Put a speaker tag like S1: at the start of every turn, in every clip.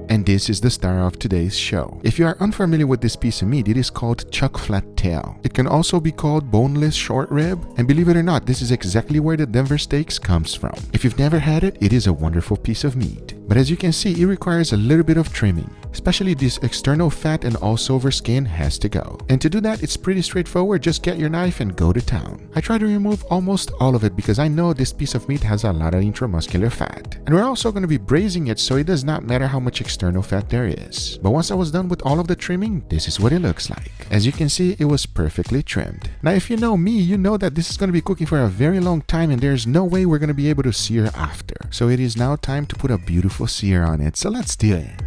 S1: And this is the star of today's show. If you are unfamiliar with this piece of meat, it is called chuck flat tail. It can also be called boneless short rib, and believe it or not, this is exactly where the Denver steaks comes from. If you've never had it, it is a wonderful piece of meat. But as you can see, it requires a little bit of trimming, especially this external fat and also over skin has to go. And to do that, it's pretty straightforward. Just get your knife and go to town. I try to remove almost all of it because I know this piece of meat has a lot of intramuscular fat. And we're also going to be braising it, so it does not matter how much external fat there is. But once I was done with all of the trimming, this is what it looks like. As you can see, it was perfectly trimmed. Now, if you know me, you know that this is going to be cooking for a very long time and there's no way we're going to be able to sear after. So it is now time to put a beautiful sear on it. So let's do it.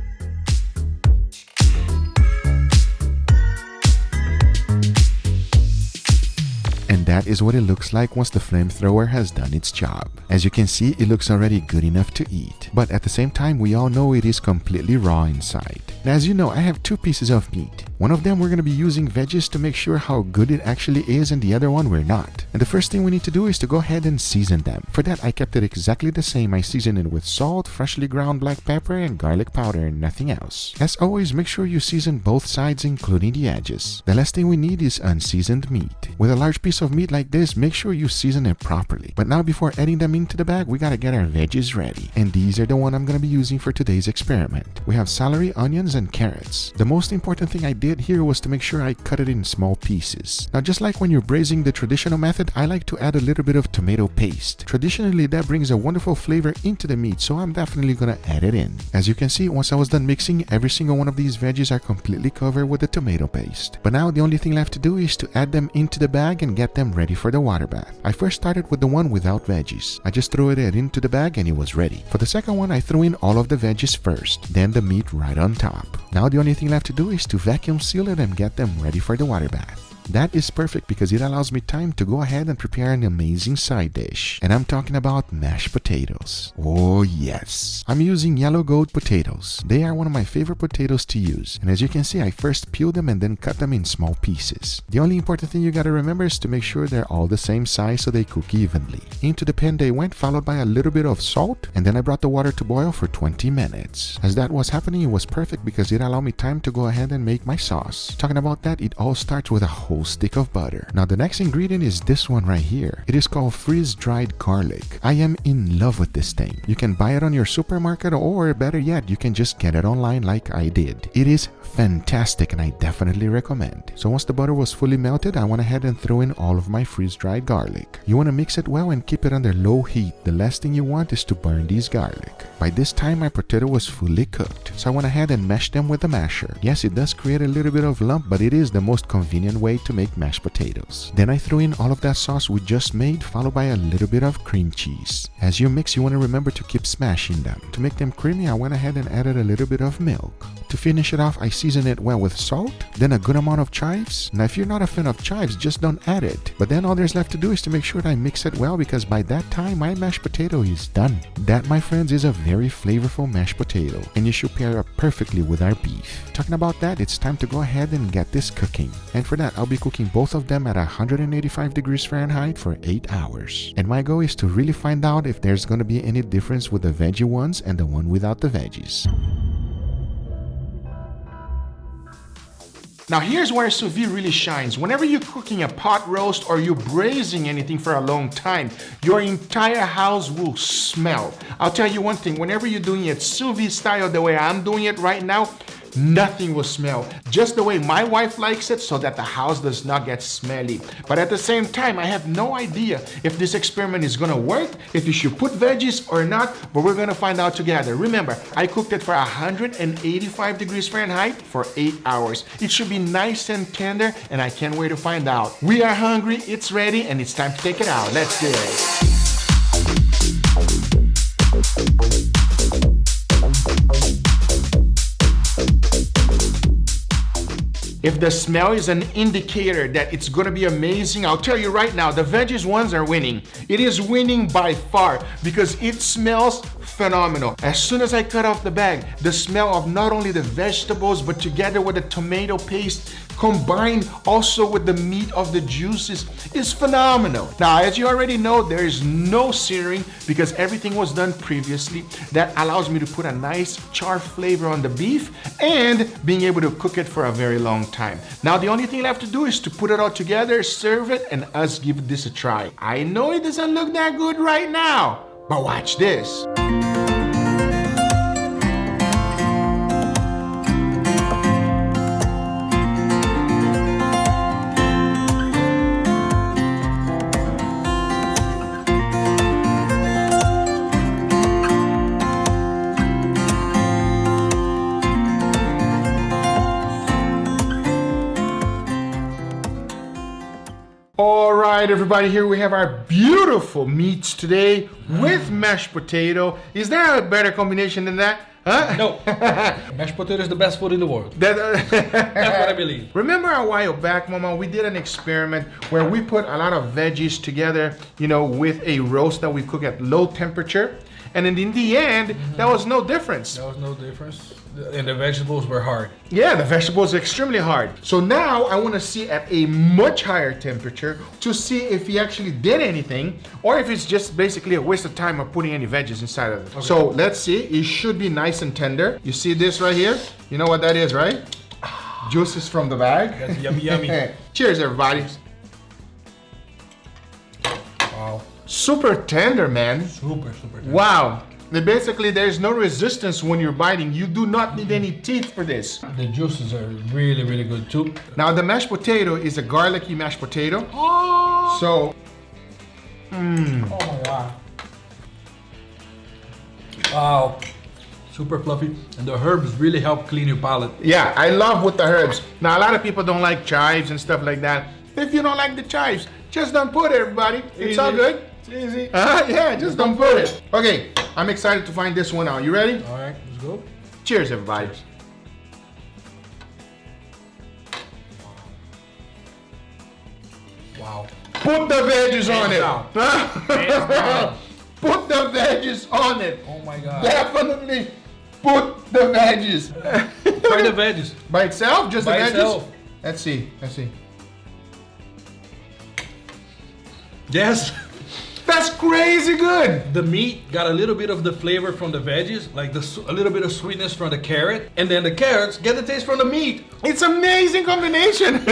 S1: And that is what it looks like once the flamethrower has done its job. As you can see, it looks already good enough to eat. But at the same time, we all know it is completely raw inside. Now, as you know, I have two pieces of meat. One of them we're going to be using veggies to make sure how good it actually is, and the other one we're not. And the first thing we need to do is to go ahead and season them. For that, I kept it exactly the same. I seasoned it with salt, freshly ground black pepper, and garlic powder, and nothing else. As always, make sure you season both sides, including the edges. The last thing we need is unseasoned meat. With a large piece of meat like this, make sure you season it properly. But now, before adding them into the bag, we gotta get our veggies ready. And these are the one I'm gonna be using for today's experiment. We have celery, onions, and carrots. The most important thing I did here was to make sure I cut it in small pieces. Now, just like when you're braising the traditional method, I like to add a little bit of tomato paste. Traditionally, that brings a wonderful flavor into the meat, so I'm definitely gonna add it in. As you can see, once I was done mixing, every single one of these veggies are completely covered with the tomato paste. But now the only thing left to do is to add them into the bag and get them ready for the water bath. I first started with the one without veggies. I just threw it into the bag and it was ready. For the second one, I threw in all of the veggies first, then the meat right on top. Now the only thing left to do is to vacuum seal it and get them ready for the water bath. That is perfect because it allows me time to go ahead and prepare an amazing side dish. And I'm talking about mashed potatoes. Oh yes. I'm using yellow gold potatoes. They are one of my favorite potatoes to use. And as you can see, I first peel them and then cut them in small pieces. The only important thing you gotta remember is to make sure they're all the same size so they cook evenly. Into the pan they went, followed by a little bit of salt, and then I brought the water to boil for 20 minutes. As that was happening, it was perfect because it allowed me time to go ahead and make my sauce. Talking about that, it all starts with a whole stick of butter. Now the next ingredient is this one right here. It is called freeze-dried garlic. I am in love with this thing. You can buy it on your supermarket, or better yet, you can just get it online like I did. It is fantastic and I definitely recommend. So once the butter was fully melted, I went ahead and threw in all of my freeze-dried garlic. You want to mix it well and keep it under low heat. The last thing you want is to burn these garlic. By this time, my potato was fully cooked, so I went ahead and mashed them with a masher. Yes, it does create a little bit of lump, but it is the most convenient way to make mashed potatoes. Then I threw in all of that sauce we just made, followed by a little bit of cream cheese. As you mix, you want to remember to keep smashing them. To make them creamy, I went ahead and added a little bit of milk. To finish it off, I seasoned it well with salt, then a good amount of chives. Now, if you're not a fan of chives, just don't add it. But then all there's left to do is to make sure that I mix it well, because by that time, my mashed potato is done. That, my friends, is a very flavorful mashed potato, and you should pair it perfectly with our beef. Talking about that, it's time to go ahead and get this cooking. And for that, I'll be cooking both of them at 185 degrees Fahrenheit for 8 hours. And my goal is to really find out if there's going to be any difference with the veggie ones and the one without the veggies.
S2: Now here's where sous vide really shines. Whenever you're cooking a pot roast or you're braising anything for a long time, your entire house will smell. I'll tell you one thing, whenever you're doing it sous vide style the way I'm doing it right now, nothing will smell. Just the way my wife likes it, so that the house does not get smelly. But at the same time, I have no idea if this experiment is gonna work, if you should put veggies or not, but we're gonna find out together. Remember, I cooked it for 185 degrees Fahrenheit for 8 hours. It should be nice and tender, and I can't wait to find out. We are hungry, it's ready, and it's time to take it out. Let's do it. If the smell is an indicator that it's gonna be amazing, I'll tell you right now, the veggies ones are winning. It is winning by far because it smells phenomenal. As soon as I cut off the bag, the smell of not only the vegetables, but together with the tomato paste, combined also with the meat of the juices, is phenomenal. Now, as you already know, there is no searing because everything was done previously. That allows me to put a nice char flavor on the beef and being able to cook it for a very long time. Now, the only thing left to do is to put it all together, serve it, and us give this a try. I know it doesn't look that good right now, but watch this. All right, everybody, here we have our beautiful meats today with mashed potato. Is there a better combination than that? Huh?
S3: No. Mashed potato is the best food in the world. That's what I believe.
S2: Remember a while back, Mama, we did an experiment where we put a lot of veggies together, you know, with a roast that we cook at low temperature. And in the end, there was no difference.
S3: There was no difference. And the vegetables were hard.
S2: Yeah, the vegetables are extremely hard. So now I want to see at a much higher temperature to see if he actually did anything or if it's just basically a waste of time of putting any veggies inside of it. Okay. So let's see. It should be nice and tender. You see this right here? You know what that is, right? Juices from the bag.
S3: That's yummy, yummy.
S2: Cheers, everybody.
S3: Wow.
S2: Super tender, man.
S3: Super tender.
S2: Wow. Basically, there's no resistance when you're biting. You do not need any teeth for this.
S3: The juices are really, really good too.
S2: Now, the mashed potato is a garlicky mashed potato.
S3: Oh,
S2: So,
S3: oh my God. Wow. Super fluffy. And the herbs really help clean your palate.
S2: yeah, I love with the herbs. Now, a lot of people don't like chives and stuff like that. If you don't like the chives, just don't put it, everybody. It's
S3: Easy.
S2: all good.
S3: It's easy.
S2: Yeah, just don't put it. Okay, I'm excited to find this one out. You ready?
S3: All right, let's go.
S2: Cheers, everybody.
S3: Cheers. Wow.
S2: Put the veggies on it.
S3: down. Hands down.
S2: Put the veggies on it.
S3: Oh my God.
S2: Definitely put the veggies.
S3: Try the veggies.
S2: By itself? Just
S3: By
S2: the veggies?
S3: itself.
S2: Let's see. Let's see.
S3: Yes.
S2: That's crazy good.
S3: The meat got a little bit of the flavor from the veggies, like a little bit of sweetness from the carrot, and then the carrots get the taste from the meat.
S2: It's amazing combination.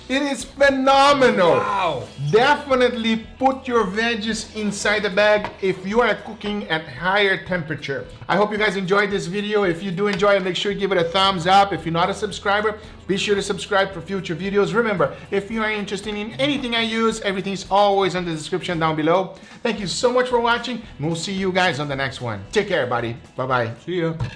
S2: It is phenomenal.
S3: Wow.
S2: Definitely put your veggies inside the bag if you are cooking at higher temperature. I hope you guys enjoyed this video. If you do enjoy it, make sure you give it a thumbs up. If you're not a subscriber, be sure to subscribe for future videos. Remember, if you are interested in anything I use, everything is always in the description down below. Thank you so much for watching, and we'll see you guys on the next one. Take care, everybody. Bye-bye.
S3: See ya.